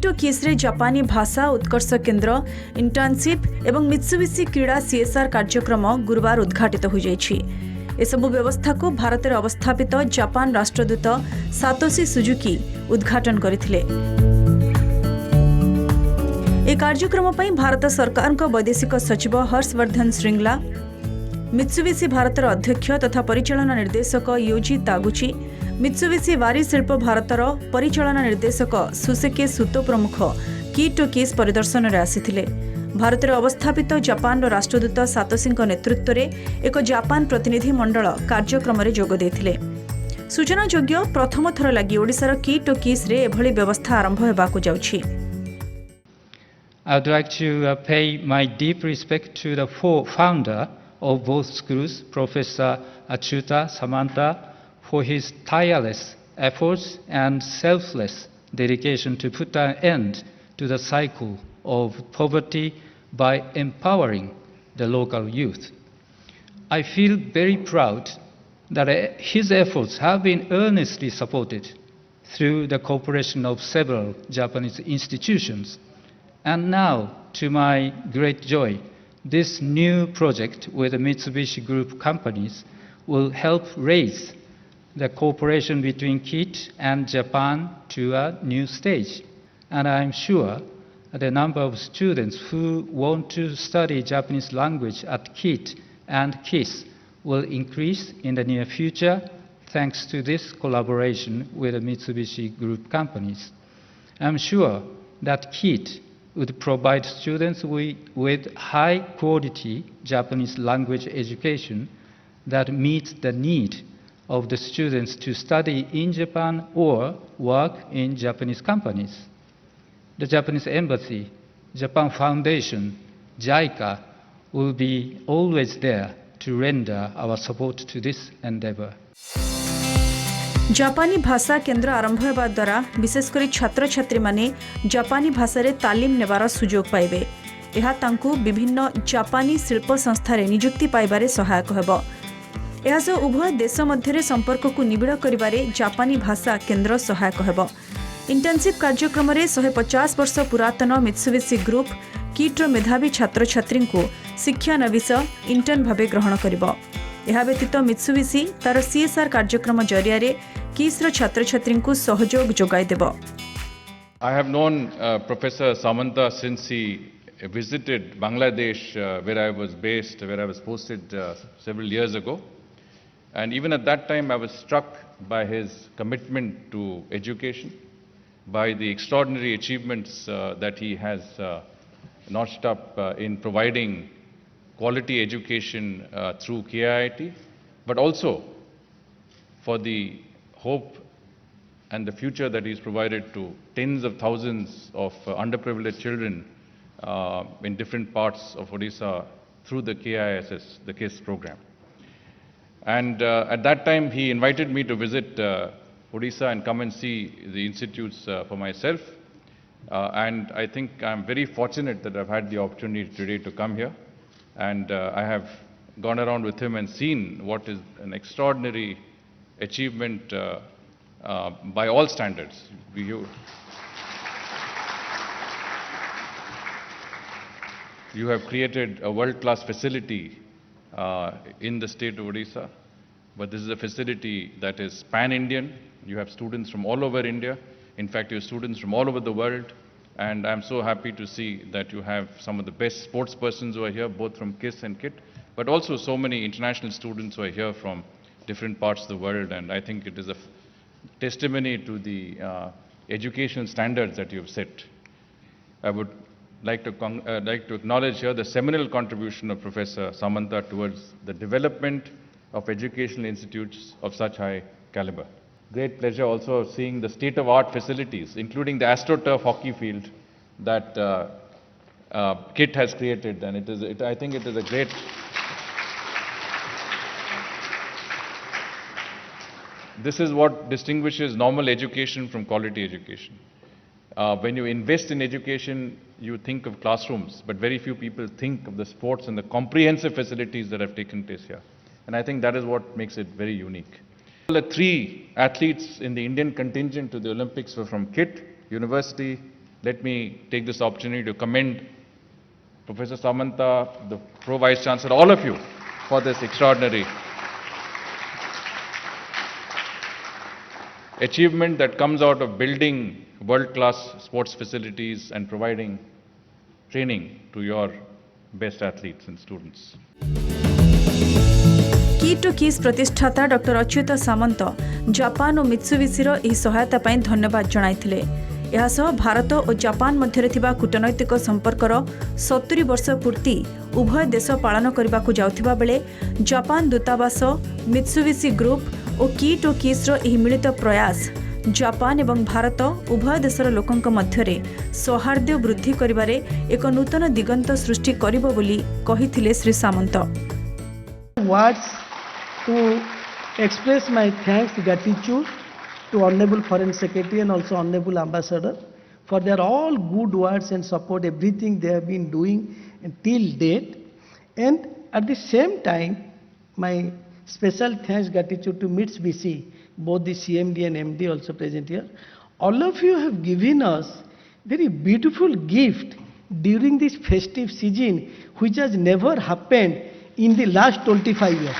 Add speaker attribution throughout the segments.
Speaker 1: कीटो किस्रे जापानी भाषा उत्कर्ष केन्द्र इंटर्नशिप एवं मित्सुबिशी क्रीड़ा सीएसआर कार्यक्रम गुरुवार उद्घाटित हो जाइछि। एसबु व्यवस्था को भारत में अवस्थापित जापान राष्ट्रदूत सातोशी सुजुकी उद्घाटन करथिले। ए कार्यक्रम पर भारत सरकार का वैदेशिक सचिव हर्षवर्धन श्रृंगला, मित्सुबिशी भारतर अध्यक्ष तथा परिचालना निर्देशक योजी तागुची, मित्सुबिशी वारी शिल्प भारतर परिचालना निर्देशक सुसेके सुतो प्रमुख कीटो किस परिदर्शन में आसिथिले। भारत में अवस्थापित जापान राष्ट्रदूत सातोशी नेतृत्व में एक जापान प्रतिनिधि मंडल कार्यक्रम में जोग देथिले। सूचनायोग्य प्रथम थर लगी ओडिशार कीटो किस रे एभली व्यवस्था आरंभ हेबाकु जाउछि।
Speaker 2: I would like to pay my deep respect to the founder of both schools, Professor Achyuta Samanta, for his tireless efforts and selfless dedication to put an end to the cycle of poverty by empowering the local youth. I feel very proud that his efforts have been earnestly supported through the cooperation of several Japanese institutions. And now, to my great joy, this new project with the Mitsubishi Group companies will help raise the cooperation between KIT and Japan to a new stage. And I'm sure the number of students who want to study Japanese language at KIT and KISS will increase in the near future thanks to this collaboration with the Mitsubishi Group companies. I'm sure that KIT would provide students with high-quality Japanese language education that meets the need of the students to study in Japan or work in Japanese companies. The Japanese Embassy, Japan Foundation, JICA will be always there to render our support to this endeavor.
Speaker 1: जापानी भाषा केन्द्र आरंभ होगा द्वारा विशेषकर छात्र छात्री माने जापानी भाषा रे तालीम नेबार सुजोग पाइबे। यह तांकु विभिन्न जापानी शिल्प संस्था रे नियुक्ति पाइबारे सहायक हेबो। एहासो उभय देश मध्य संपर्क को निबिड़ करिबारे जापानी भाषा केन्द्र सहायक हेबो। इंटर्नशिप कार्यक्रम रे 150 वर्ष पुरातन मित्सुबिशी ग्रुप कीट्र मेधावी छात्र छात्री को शिक्षा नविश इंटर्न भावे ग्रहण करिबो। यह व्यतीत मित्सुबिशी तार सीएसआर कार्यक्रम जरिया किस्र छात्र छात्री को सहयोग जोगाई देबो।
Speaker 3: I have known Professor Samanta since he visited Bangladesh, where I was based, where I was posted several years ago. And even at that time, I was struck by his commitment to education, by the extraordinary achievements that he has notched up in providing quality education through KIIT, but also for the hope and the future that he's provided to tens of thousands of underprivileged children in different parts of Odisha through the KISS, the KISS program. And at that time, he invited me to visit Odisha and come and see the institutes for myself. And I think I'm very fortunate that I've had the opportunity today to come here. And I have gone around with him and seen what is an extraordinary achievement by all standards. You have created a world-class facility in the state of Odisha, but this is a facility that is pan-Indian. You have students from all over India. In fact, you have students from all over the world. And I'm so happy to see that you have some of the best sports persons who are here, both from KISS and KIT, but also so many international students who are here from different parts of the world. And I think it is a testimony to the educational standards that you have set. I would like to acknowledge here the seminal contribution of Professor Samanta towards the development of educational institutes of such high caliber. Great pleasure also of seeing the state-of-art facilities, including the AstroTurf hockey field that KIT has created, and I think it is a great. This is what distinguishes normal education from quality education. When you invest in education, you think of classrooms, but very few people think of the sports and the comprehensive facilities that have taken place here. And I think that is what makes it very unique. The 3 athletes in the Indian contingent to the Olympics were from KIT, University, let me take this opportunity to commend Professor Samanta, the Pro Vice Chancellor, all of you for this extraordinary achievement that comes out of building world-class sports facilities and providing training to your best athletes and students.
Speaker 1: की two keys प्रतिष्ठाता doctor Achyut सामंत Japan और Mitsubishi एही सहायता पई धन्यवाद जणाइथिले। एहासह भारत और Japan मध्य थिबा कूटनैतिक संपर्कर 70 वर्ष पूर्ति उभय देश पालन करबाकू जाउथिबा बेले जापान दूतावास मित्सुबिशी ग्रुप और की टू कीज एही मिलित प्रयास जापान एवं भारत उभय देशर लोकंक मध्यरे सौहार्द्य वृद्धि करिबारे एक नूतन दिगंत सृष्टि करिबो बोली कहिथिले श्री सामंत।
Speaker 4: Words to express my thanks, gratitude to Honorable Foreign Secretary and also Honorable Ambassador for their all good words and support, everything they have been doing till date. And at the same time, my special thanks, gratitude to Mitsubishi, both the CMD and MD also present here. All of you have given us very beautiful gift during this festive season, which has never happened in the last 25 years.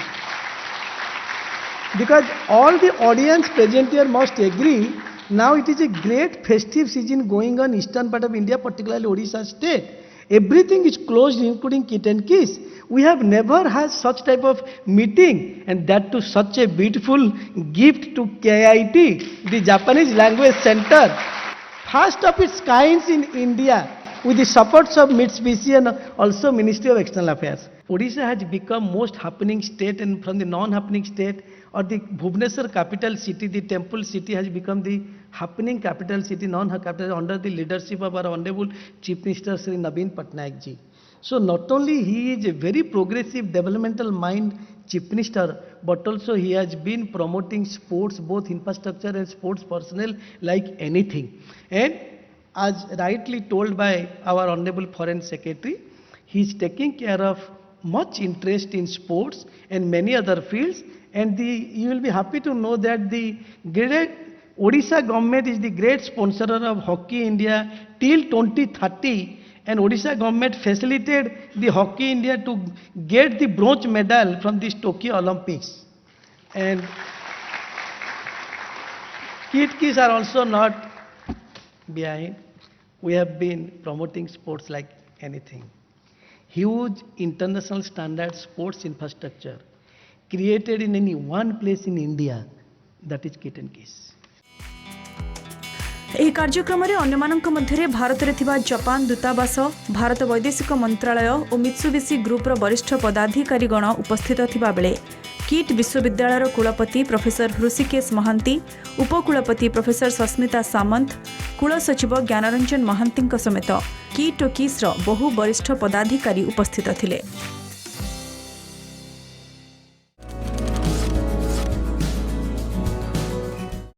Speaker 4: Because all the audience present here must agree, now it is a great festive season going on eastern part of India, particularly Odisha state. Everything is closed, including kit and kiss. We have never had such type of meeting, and that to such a beautiful gift to KIT, the Japanese Language Center, first of its kinds in India, with the supports of Mitsubishi and also Ministry of External Affairs. Odisha has become most happening state, and from the non-happening state, or the Bhubaneswar capital city, the temple city has become the happening capital city, non-capital, under the leadership of our Honorable Chief Minister Sri Naveen Patnaik ji. So not only he is a very progressive developmental mind Chief Minister, but also he has been promoting sports, both infrastructure and sports personnel like anything. And as rightly told by our Honorable Foreign Secretary, he is taking care of much interest in sports and many other fields. And you will be happy to know that the great Odisha government is the great sponsor of Hockey India till 2030, and Odisha government facilitated the Hockey India to get the bronze medal from this Tokyo Olympics. And kids are also not behind. We have been promoting sports like anything. Huge international standard sports infrastructure created in any one place in India, that is Kit and Kiss.
Speaker 1: ଏହି କାର୍ଯ୍ୟକ୍ରମରେ ଅନ୍ୟମାନଙ୍କ ମଧ୍ୟରେ ଭାରତରେ ଥିବା Japan ଦୂତାବାସ, ଭାରତ ବୈଦେଶିକ ମନ୍ତ୍ରାଳୟ ଓ ମିତ୍ସୁବିଶି ଗ୍ରୁପର ବରିଷ୍ଠ ପଦାଧିକାରୀଗଣ ଉପସ୍ଥିତ ଥିବା ବେଳେ କିଟ୍ ବିଶ୍ୱବିଦ୍ୟାଳୟର କୁଳପତି ପ୍ରଫେସର ହୃଷିକେଶ ମହାନ୍ତି, ଉପକୁଳପତି ପ୍ରଫେସର ସସ୍ମିତା ସାମନ୍ତ, କୁଳସଚିବ ଜ୍ଞାନରଞ୍ଜନ ମହାନ୍ତିଙ୍କ ସମେତ କିଟ୍ ଓ କିସ୍ର ବହୁ ବରିଷ୍ଠ ପଦାଧିକାରୀ ଉପସ୍ଥିତ ଥିଲେ।